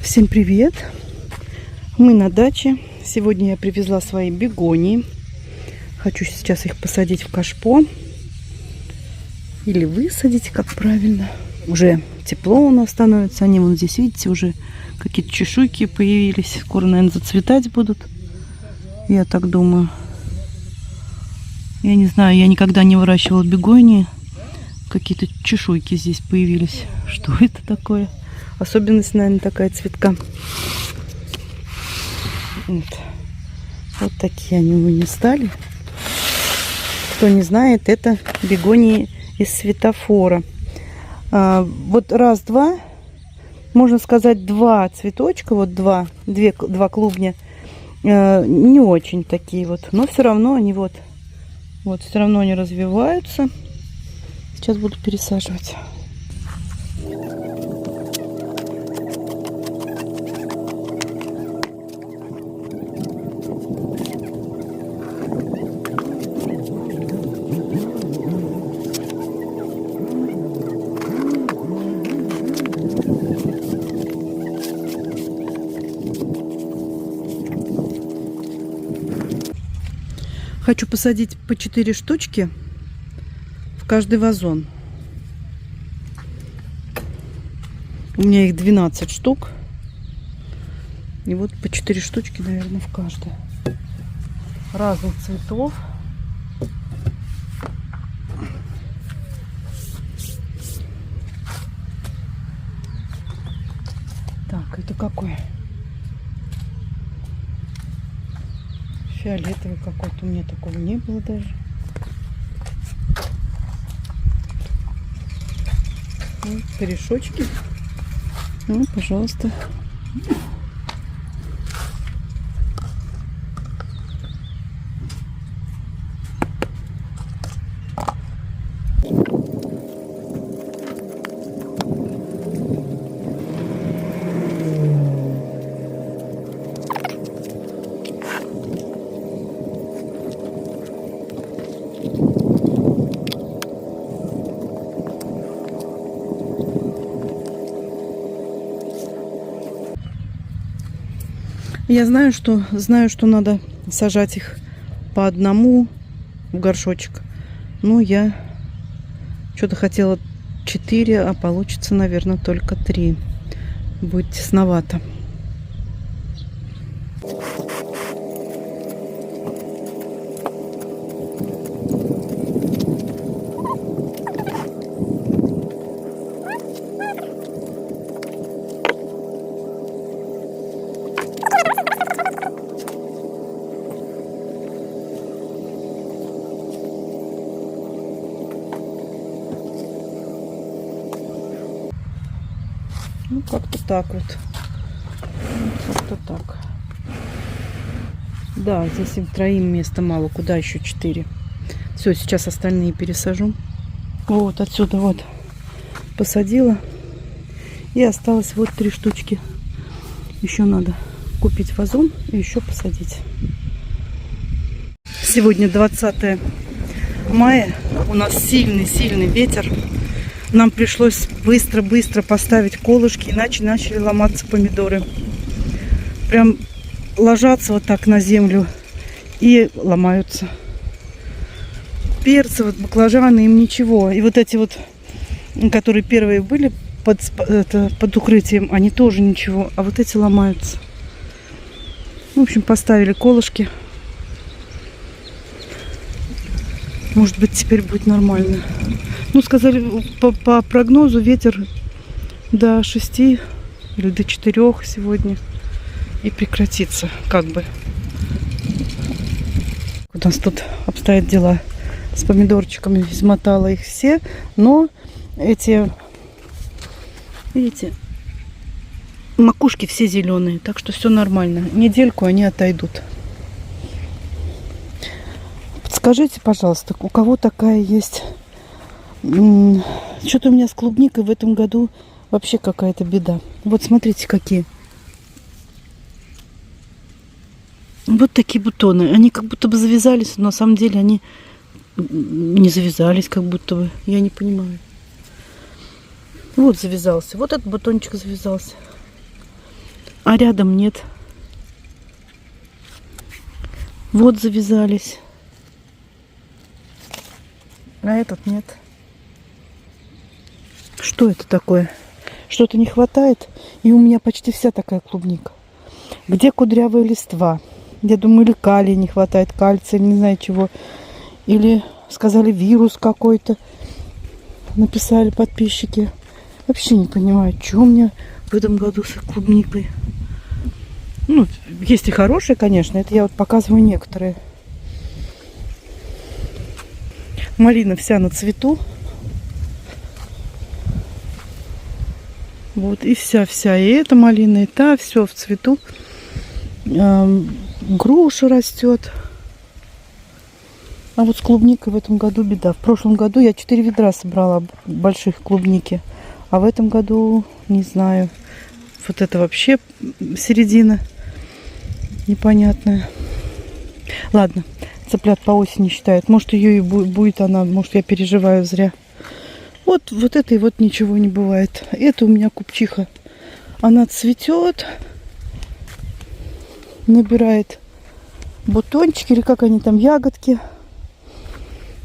Всем привет! Мы на даче. Сегодня я привезла свои бегонии. Хочу сейчас их посадить в кашпо. Или высадить, как правильно. Уже тепло у нас становится. Они вон здесь, видите, уже какие-то чешуйки появились. Скоро, наверное, зацветать будут. Я так думаю. Я не знаю, я никогда не выращивала бегонии. Какие-то чешуйки здесь появились. Что это такое? Особенность, наверное, такая цветка. Вот такие они у меня стали. Кто не знает, это бегонии из светофора. Вот раз-два, можно сказать, два цветочка, вот два клубня, не очень такие вот, но все равно они вот все равно они развиваются. Сейчас буду пересаживать. Хочу посадить по 4 штучки в каждый вазон. У меня их 12 штук. И вот по 4 штучки, наверное, в каждой. Разных цветов. Так, это какой? Фиолетовый какой-то. У меня такого не было даже. Вот, корешочки. Ну, пожалуйста. Я знаю, что надо сажать их по одному в горшочек. Но я что-то хотела 4, а получится, наверное, только 3. Будет тесновато. Ну, как-то так вот. Как-то так. Да, здесь им троим места мало. Куда еще 4? Все, сейчас остальные пересажу. Вот отсюда вот посадила. И осталось вот 3 штучки. Еще надо купить вазон и еще посадить. Сегодня 20 мая. У нас сильный ветер. Нам пришлось быстро поставить колышки, иначе начали ломаться помидоры. Прям ложатся вот так на землю и ломаются. Перцы, вот баклажаны, им ничего. И вот эти вот, которые первые были под укрытием, они тоже ничего. А вот эти ломаются. В общем, поставили колышки. Может быть, теперь будет нормально. Ну, сказали, по прогнозу ветер до 6 или до 4 сегодня и прекратится, как бы. У нас тут обстоят дела с помидорчиками. Измотала их все, но эти, видите, макушки все зеленые, так что все нормально. Недельку они отойдут. Подскажите, пожалуйста, у кого такая есть... Что-то у меня с клубникой в этом году вообще какая-то беда. Вот смотрите, какие. Вот такие бутоны. Они как будто бы завязались, но на самом деле они не завязались, как будто бы. Я не понимаю. Вот завязался. Вот этот бутончик завязался. А рядом нет. Вот завязались. А этот нет. Что это такое? Что-то не хватает. И у меня почти вся такая клубника. Где кудрявая листва? Я думаю, или калия не хватает, кальция, или не знаю чего. Или сказали вирус какой-то. Написали подписчики. Вообще не понимаю, что у меня в этом году с клубникой. Ну, есть и хорошие, конечно. Это я вот показываю некоторые. Малина вся на цвету. Вот, и вся. И эта малина, и та, все в цвету. Груша растет. А вот с клубникой в этом году беда. В прошлом году я 4 ведра собрала больших клубники. А в этом году, не знаю. Вот это вообще середина непонятная. Ладно, цыплят по осени считают. Может, ее и будет она. Может, я переживаю зря. Вот этой вот ничего не бывает. Это у меня купчиха. Она цветет. Набирает бутончики. Или как они там, ягодки.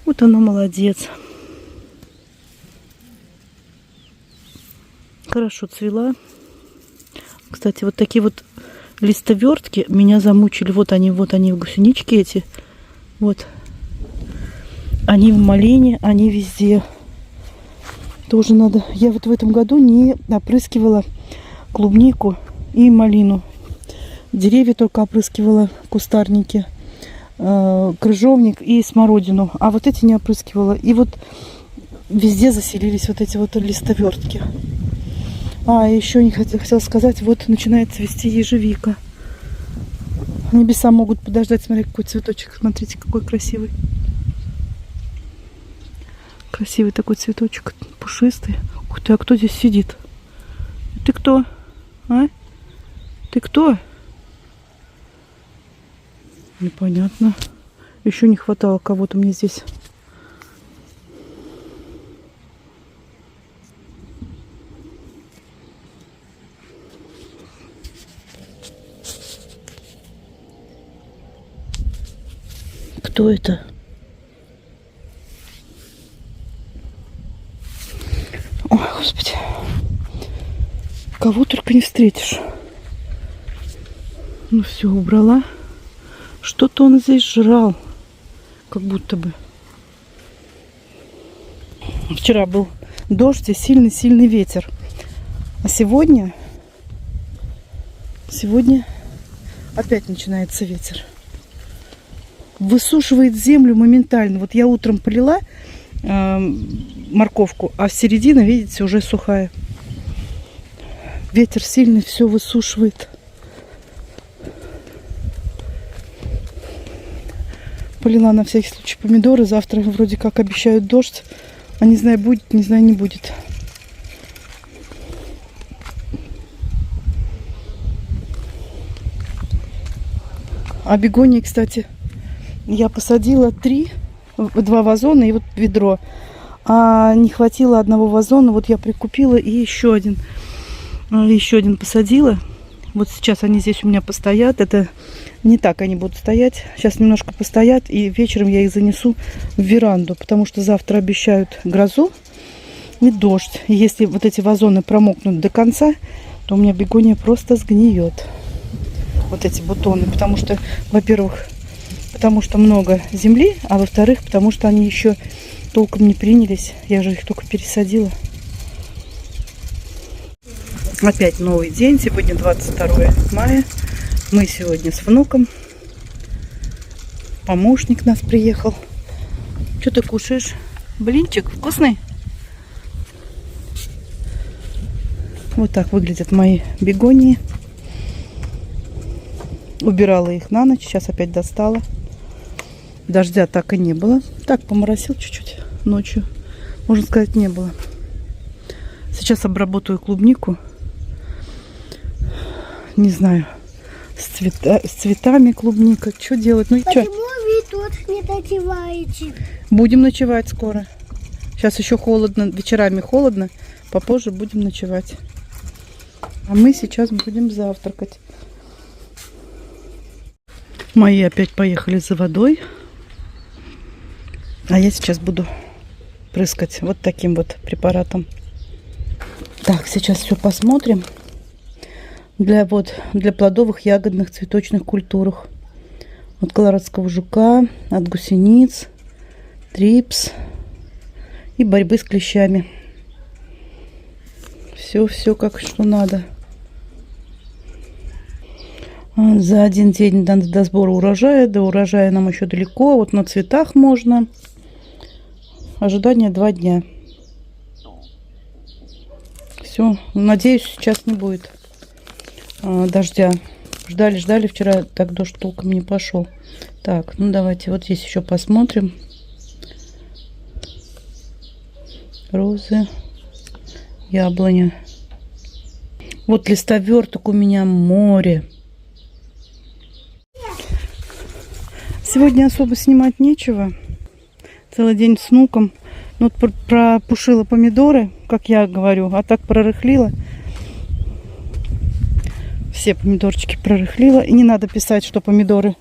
Вот она молодец. Хорошо цвела. Кстати, вот такие вот листовертки меня замучили. Вот они, гусенички эти. Вот. Они в малине, они везде. Тоже надо. Я вот в этом году не опрыскивала клубнику и малину. Деревья только опрыскивала, кустарники, крыжовник и смородину. А вот эти не опрыскивала. И вот везде заселились вот эти вот листовертки. А, еще не хотела сказать, вот начинает цвести ежевика. Небеса могут подождать. Смотри, какой цветочек. Смотрите, какой красивый. Красивый такой цветочек, пушистый. Ух ты, а кто здесь сидит? Ты кто? А? Ты кто? Непонятно. Еще не хватало кого-то мне здесь. Кто это? Ой, Господи. Кого только не встретишь. Ну все, убрала. Что-то он здесь жрал. Как будто бы. Вчера был дождь и сильный ветер. А сегодня опять начинается ветер. Высушивает землю моментально. Вот я утром полила морковку, а середина, видите, уже сухая. Ветер сильный, все высушивает. Полила на всякий случай помидоры. Завтра вроде как обещают дождь. А не знаю, будет, не знаю, не будет. А бегонии, кстати, я посадила 2 вазона и вот ведро. А не хватило одного вазона. Вот я прикупила и еще один посадила. Вот сейчас они здесь у меня постоят. Это не так они будут стоять. Сейчас немножко постоят. И вечером я их занесу в веранду. Потому что завтра обещают грозу и дождь. И если вот эти вазоны промокнут до конца, то у меня бегония просто сгниет. Вот эти бутоны. Потому что, во-первых, много земли. А во-вторых, потому что они еще толком не принялись. Я же их только пересадила. Опять новый день. Сегодня 22 мая. Мы сегодня с внуком. Помощник нас приехал. Что ты кушаешь? Блинчик вкусный? Вот так выглядят мои бегонии. Убирала их на ночь. Сейчас опять достала. Дождя так и не было. Так, поморосил чуть-чуть ночью. Можно сказать, не было. Сейчас обработаю клубнику. Не знаю, с цветами клубника. Что делать? Ну и что? Почему вы тут не ночеваете? Будем ночевать скоро. Сейчас еще холодно, вечерами холодно. Попозже будем ночевать. А мы сейчас будем завтракать. Мои опять поехали за водой. А я сейчас буду прыскать вот таким вот препаратом. Так, сейчас все посмотрим. Для плодовых, ягодных, цветочных культурах. От колорадского жука, от гусениц, трипс и борьбы с клещами. Все как что надо. За один день до сбора урожая. До урожая нам еще далеко. Вот на цветах можно. Ожидание 2 дня. Все. Надеюсь, сейчас не будет дождя. Ждали. Вчера так дождь толком не пошел. Так, ну давайте вот здесь еще посмотрим. Розы. Яблоня. Вот листоверток у меня море. Сегодня особо снимать нечего. Целый день с внуком. Ну, вот пропушила помидоры, как я говорю, а так прорыхлила. Все помидорчики прорыхлила. И не надо писать, что помидоры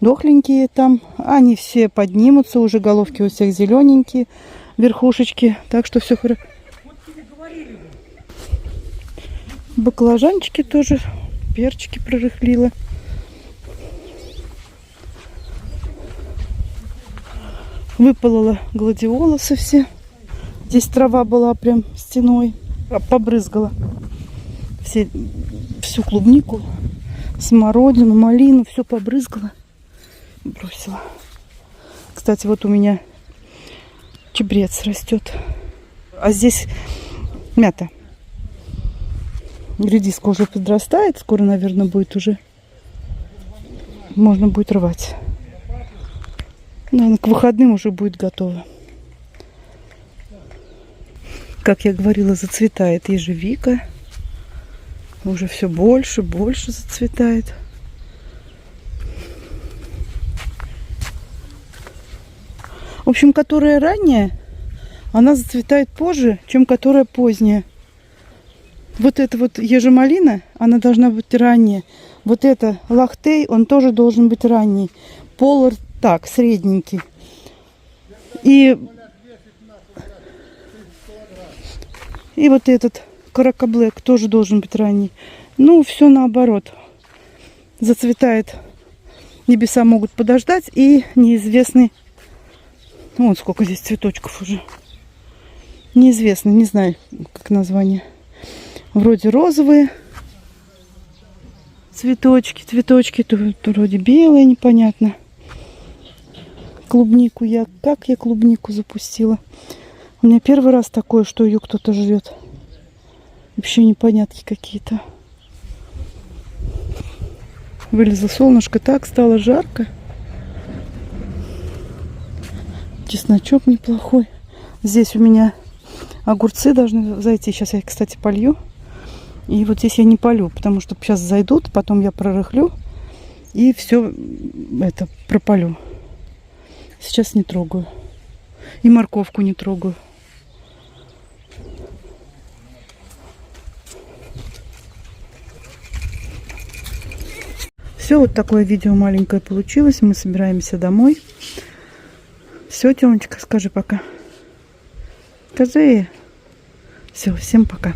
дохленькие там. Они все поднимутся, уже головки у всех зелененькие, верхушечки. Так что все хорошо. Баклажанчики тоже, перчики прорыхлила. Выполола гладиолусы все. Здесь трава была прям стеной. Побрызгала всю клубнику, смородину, малину. Все побрызгала. Бросила. Кстати, вот у меня чабрец растет. А здесь мята. Редиска уже подрастает. Скоро, наверное, будет уже. Можно будет рвать. Наверное, к выходным уже будет готово. Как я говорила, зацветает ежевика. Уже все больше зацветает. В общем, которая ранняя, она зацветает позже, чем которая поздняя. Вот эта вот ежемалина, она должна быть ранняя. Вот это лахтей, он тоже должен быть ранний. Полар так, средненький. И вот этот каракаблэк тоже должен быть ранний. Ну, все наоборот. Зацветает. Небеса могут подождать. И неизвестный... Вон сколько здесь цветочков уже. Неизвестный, не знаю, как название. Вроде розовые цветочки. Тут вроде белые, непонятно. Клубнику как я клубнику запустила. У меня первый раз такое, что ее кто-то жрет. Вообще непонятки какие-то. Вылезло солнышко, так стало жарко. Чесночок неплохой. Здесь у меня огурцы должны зайти. Сейчас я их, кстати, полью. И вот здесь я не полю, потому что сейчас зайдут, потом я прорыхлю и все это пропалю. Сейчас не трогаю. И морковку не трогаю. Все, вот такое видео маленькое получилось. Мы собираемся домой. Все, Тёмочка, скажи пока. Скажи. Все, всем пока.